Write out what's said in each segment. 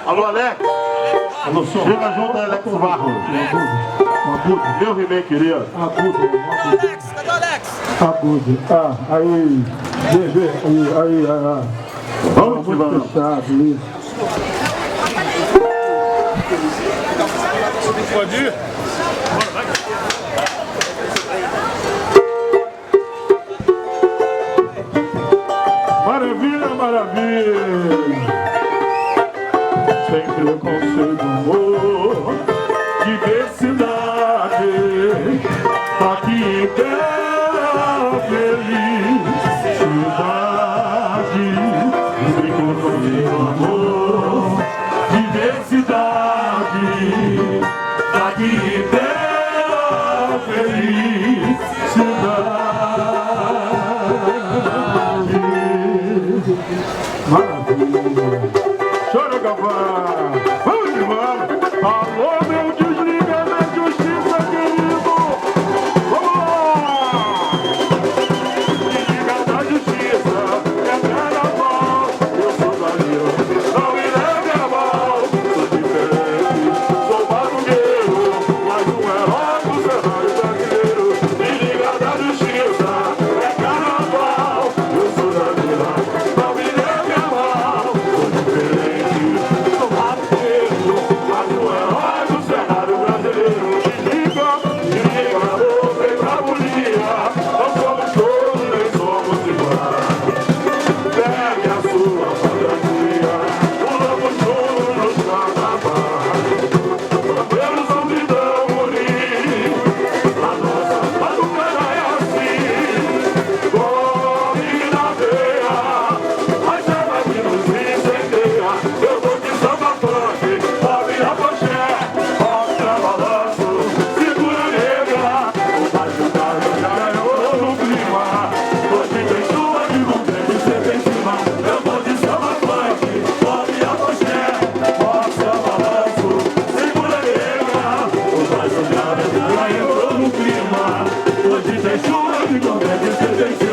Alô, Alex. Alô, senhor. Chega junto, Alex Barros. Meu He-Man, querido. Alex, cadê o Alex? Agudo. Aí. Aí. Vamos que vamos. Fechado, isso. Pode ir? Maravilha, maravilha. Sem preconceito, amor. Diversidade. Aqui em terra felicidade. Sem preconceito, amor. Diversidade. Aqui em terra felicidade. Maravilha! Chora, Gavá! Vamos que vamos! Alô, meu desliga da justiça, querido! Vamos lá! Desliga da justiça, é carnaval! Eu sou Danilo, não me leve a mal! Sou diferente, sou barulheiro, mas um herói do cenário brasileiro! Desliga da justiça, é carnaval! Eu sou Danilo, não me leve a mal! Sou diferente, sou barulheiro, mas um herói do cenário brasileiro! Desliga, amor, vem pra agonia! Não somos todos, nem somos iguais! Pegue a sua fantasia, pulamos todos nos carnavais. Vamos ao Vidão unir, a nossa batucada é assim. Corre na veia, mas ela que nos incendeia. Eu vou de samba funk, sobe a pochete, mostra balanço, segura negra. O baixo da já é outro clima. Hoje tem chuva de governo, você tem cima. Eu vou de samba funk, sobe a pochete, mostra balanço, segura negra. O baixo já é outro clima. Hoje tem chuva de governo, você tem cima.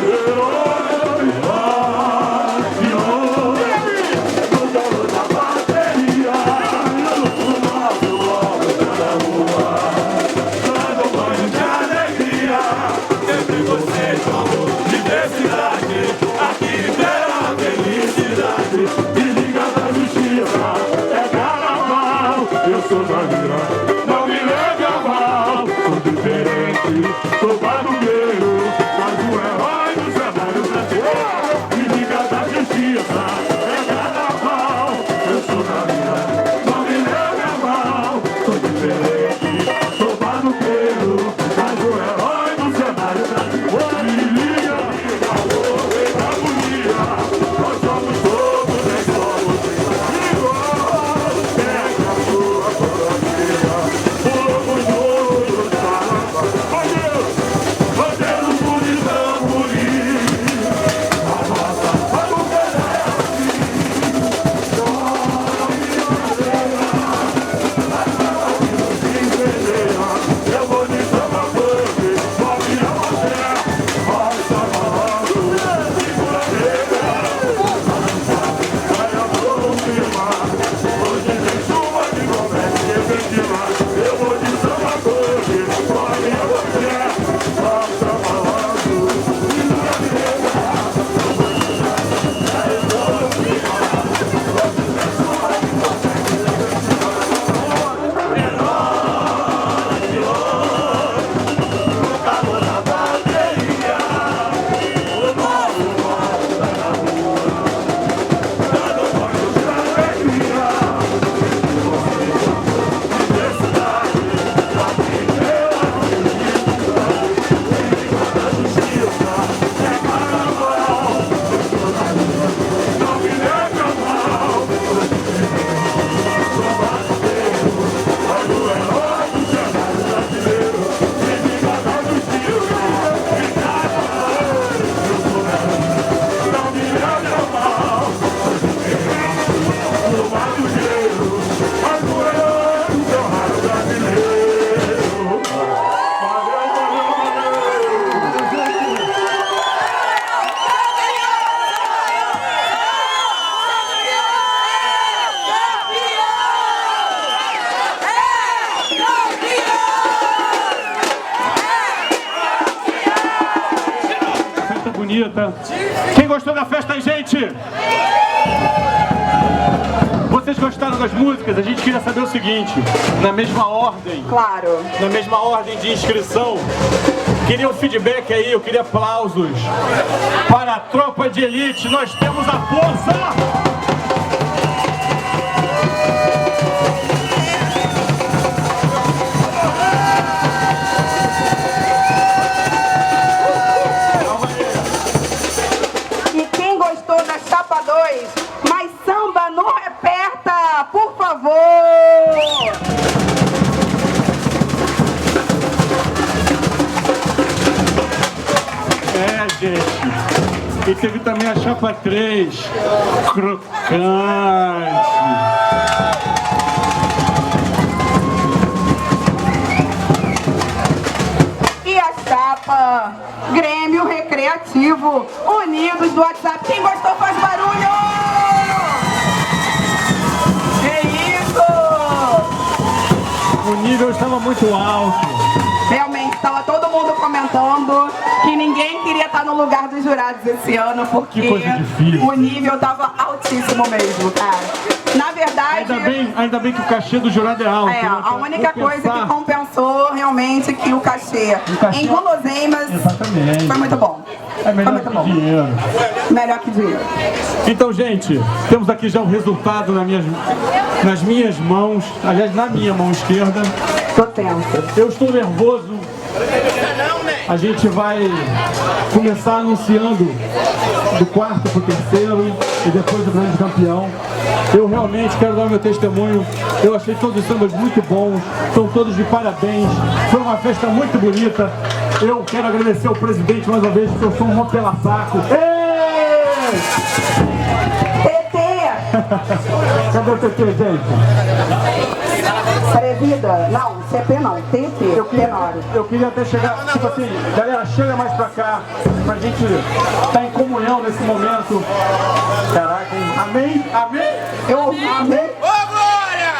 Eu sou Danilo, não me leve a mal. Sou diferente, sou barulheiro, mas o herói do cenário brasileiro. Me liga da justiça, é carnaval. Eu sou Danilo, não me leve a mal. Sou diferente, sou barulheiro, mas o herói do cenário brasileiro. Me liga, amor, vem pra agonia. Nós somos todos em bonita. Quem gostou da festa aí, gente? Vocês gostaram das músicas? A gente queria saber o seguinte, na mesma ordem. Claro. Na mesma ordem de inscrição. Queria um feedback aí, eu queria aplausos para a tropa de elite. Nós temos a força! E quem gostou da Chapa 2, mais samba no Reperta, por favor! É, gente. E teve também a Chapa 3. Crocante. E a Chapa Grêmio Recreativo Unidos do WhatsApp. Quem gostou faz barulho! Que isso! O nível estava muito alto. Realmente, estava todo mundo comentando que ninguém queria estar no lugar dos jurados esse ano, porque Que coisa difícil. o nível estava altíssimo mesmo, cara. Na verdade... Ainda bem que o cachê do jurado é alto. É, né? a única Vou coisa que pensar. compensou realmente que o cachê em guloseimas Exatamente. foi muito bom. É Foi melhor muito que bom. dinheiro. Melhor que dinheiro. Então, gente, temos aqui já o resultado nas minhas mãos. Aliás, na minha mão esquerda. Tô tensa. Eu estou nervoso. A gente vai começar anunciando do quarto para o terceiro e depois do grande campeão. Eu realmente quero dar meu testemunho. Eu achei todos os sambas muito bons. São todos de parabéns. Foi uma festa muito bonita. Eu quero agradecer ao presidente mais uma vez, porque eu sou um pela saco. Ei! TT! Cadê o TT, gente? Previda? Não, CP não. TT. Eu queria até chegar, tipo assim, galera, chega mais pra cá, pra gente estar em comunhão nesse momento. Caraca, hein? Amém? Amém? Eu amei. Ô, Glória!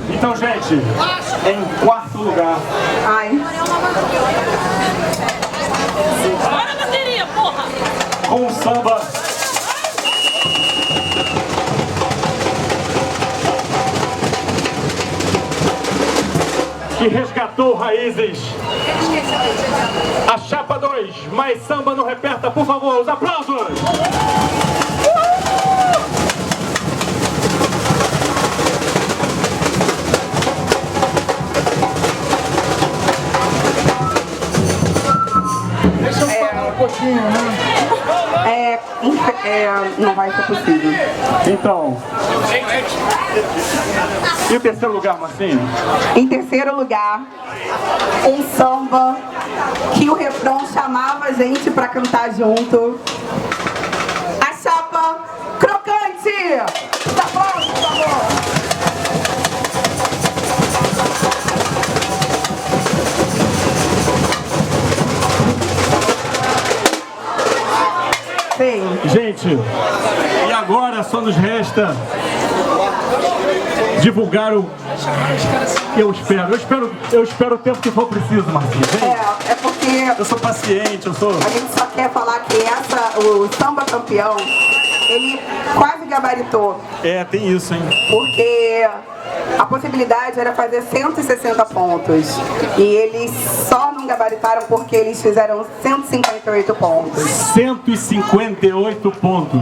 Então, gente, em quarto lugar, Ai. Bora, bateria, porra! com o samba que resgatou raízes. A Chapa 2, mais samba no Reperta, por favor, os aplausos! Deixa eu falar um pouquinho, né? Não vai ser possível. Então, e o terceiro lugar, Marcinho? Em terceiro lugar, um samba que o refrão chamava a gente pra cantar junto. A Chapa Crocante! Tá bom, por favor? Sim. Gente, e agora só nos resta divulgar o... Eu espero o tempo que for preciso, Marcinho. É porque Eu sou paciente, eu sou... a gente só quer falar que o samba campeão, ele quase gabaritou, É, tem isso, hein? porque a possibilidade era fazer 160 pontos. E eles só não gabaritaram porque eles fizeram 158 pontos. 158 pontos.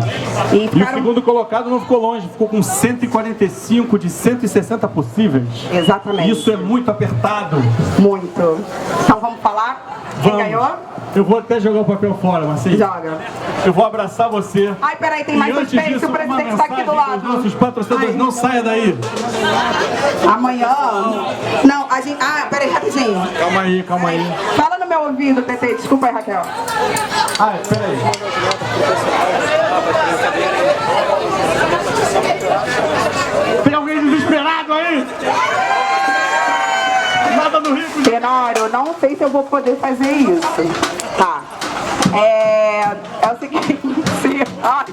E E o ficaram... segundo colocado não ficou longe, ficou com 145 de 160 possíveis. Exatamente. Isso é muito apertado. Muito. Então vamos falar? Quem ganhou? Eu vou até jogar o papel fora, Marcinho. Joga. Eu vou abraçar você. Ai, peraí, tem mais E antes suspense, disso, o presidente uma está aqui do mensagem para os lado. nossos patrocinadores, Ai. não saia daí. Amanhã... Não, a gente... Ah, peraí, rapidinho. Calma aí, calma aí. Fala no meu ouvido, TT. Desculpa aí, Raquel. Ai, peraí. Tem alguém desesperado aí? Nada no Rio. Tenório, não sei se eu vou poder fazer isso. Tá. É o seguinte. Ai.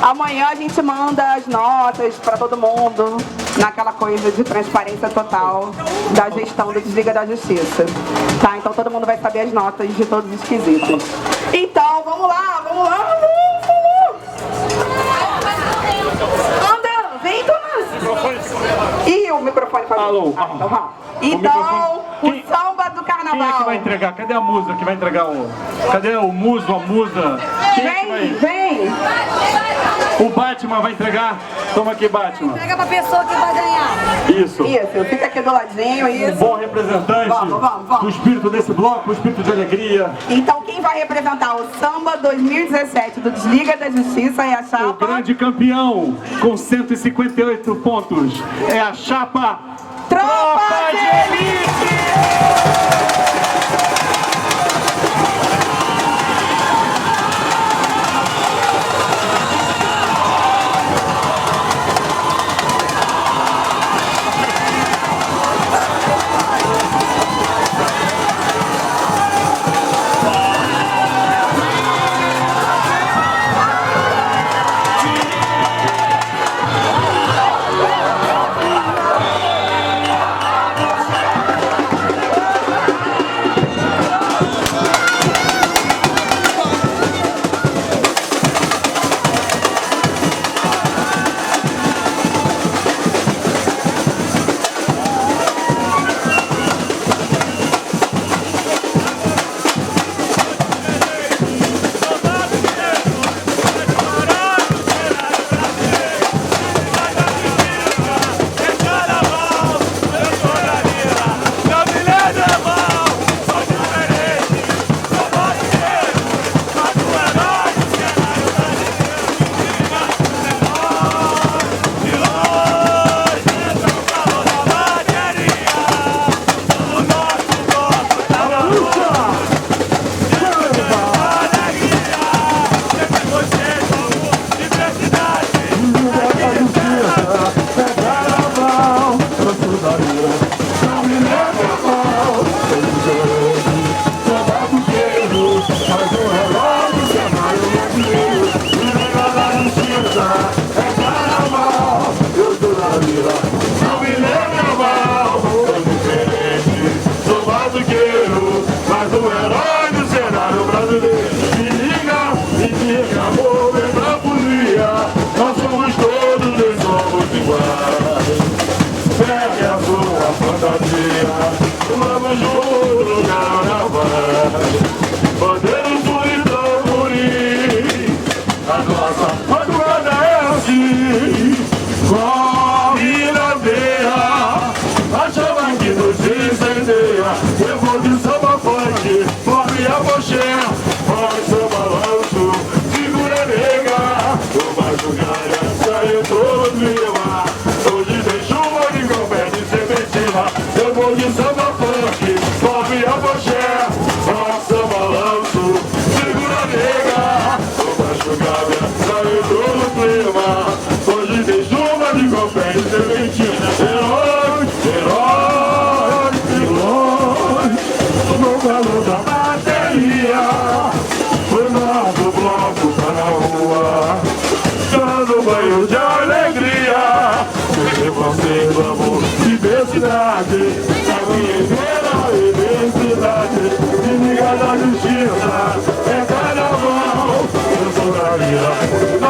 Amanhã a gente manda as notas pra todo mundo. naquela coisa de transparência total da gestão do Desliga da Justiça. Tá? Então todo mundo vai saber as notas de todos os quesitos. Então, vamos lá, vamos lá. Anda, vem, Tomás. Ih, o microfone falou. Alô. Então vamos. O Então, o microfone. samba do carnaval. Quem é que vai entregar? Cadê a musa que vai entregar o... Cadê o muso, a musa? Quem é que vai... Vem. O Batman vai entregar? Toma aqui, Batman. Pega pra pessoa que vai ganhar. Isso. Isso, fica aqui do ladinho, Um isso. bom representante Vamos. do espírito desse bloco, o espírito de alegria. Então quem vai representar o Samba 2017 do Desliga da Justiça é a O chapa... grande campeão com 158 pontos é a chapa Tropa de Elite! Vamos juntos no carnaval. Bandeira bonitão, bonito. A nossa madrugada é assim. Corre na veia, a chama que nos incendeia. Eu vou de samba funk, forme a bocheia. Forme seu balanço, segura nega. O madrugada saiu todo clima. Hoje tem chuva de confete e sementina. Eu vou de samba funk, forme a bocheia. Forme seu balanço, segura nega. O madrugada saiu todo clima. Hoje tem chuva de confete e sementina. Herói, herói, herói. No valor da bateria. Foi nosso bloco tá na rua, dando banho de alegria. Vamos diversidade, a minha inteira identidade. Desliga da justiça, é carnaval. Eu sou da vida.